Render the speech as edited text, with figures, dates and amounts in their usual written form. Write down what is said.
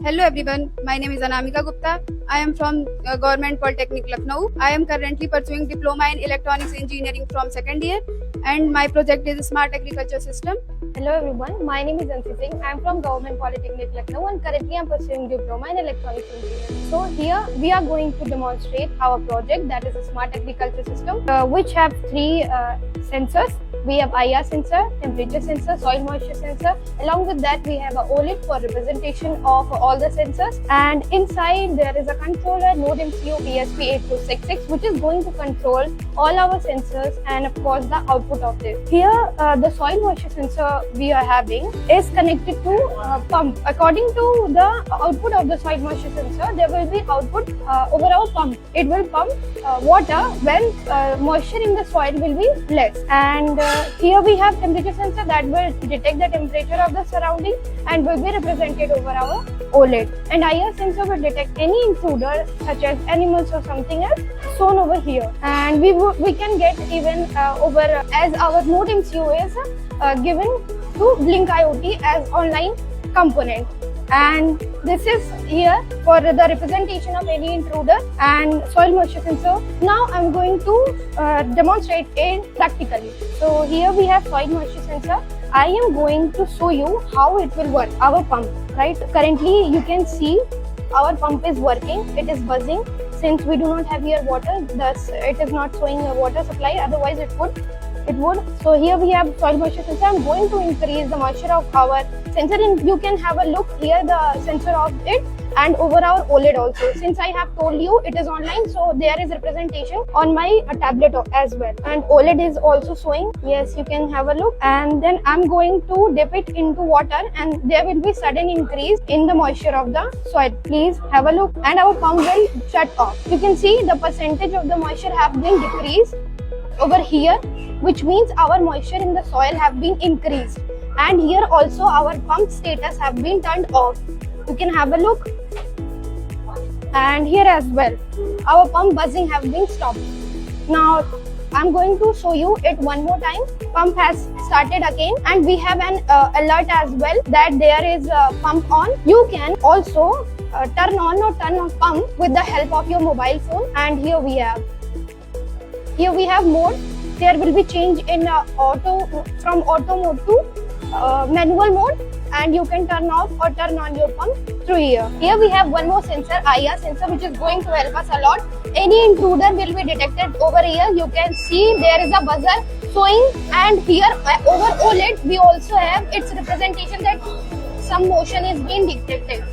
Hello everyone, my name is Anamika Gupta. I am from Government Polytechnic Lucknow. I am currently pursuing diploma in electronics engineering from second year and my project is Smart Agriculture System. Hello everyone, my name is Ansi Singh. I am from Government Polytechnic Lucknow and currently I am pursuing diploma in electronics engineering. So here we are going to demonstrate our project, that is a Smart Agriculture System, which have three sensors. We have IR sensor, temperature sensor, soil moisture sensor. Along with that, we have a OLED for representation of all the sensors. And inside there is a controller NodeMCU ESP8266, which is going to control all our sensors and of course the output of this. Here, the soil moisture sensor we are having is connected to pump. According to the output of the soil moisture sensor, there will be output over our pump. It will pump water when moisture in the soil will be less. And here we have temperature sensor that will detect the temperature of the surrounding and will be represented over our OLED. And IR sensor will detect any intruder such as animals or something else shown over here. And we can get even over as our NodeMCU is given to Blink IoT as online component. And this is here for the representation of any intruder and soil moisture sensor. Now I'm going to demonstrate it practically. So here we have soil moisture sensor. I am going to show you how it will work, our pump, right? Currently you can see our pump is working, it is buzzing. Since we do not have here water, thus it is not showing a water supply, otherwise it would. So here we have soil moisture sensor. I'm going to increase the moisture of our sensor and you can have a look here the sensor of it and over our OLED also. Since I have told you it is online, so there is representation on my tablet as well. And OLED is also showing. Yes, you can have a look. And then I'm going to dip it into water and there will be sudden increase in the moisture of the soil. Please have a look and our pump will shut off. You can see the percentage of the moisture have been decreased over here, which means our moisture in the soil have been increased. And here also our pump status have been turned off. You can have a look. And here as well, our pump buzzing have been stopped. Now I'm going to show you it one more time. Pump has started again and we have an alert as well that there is a pump on. You can also turn on or turn off pump with the help of your mobile phone. And here we have mode. There will be change in from auto mode to manual mode, and you can turn off or turn on your pump through here. Here we have one more sensor, IR sensor, which is going to help us a lot. Any intruder will be detected over here. You can see there is a buzzer showing, and here over OLED we also have its representation that some motion is being detected.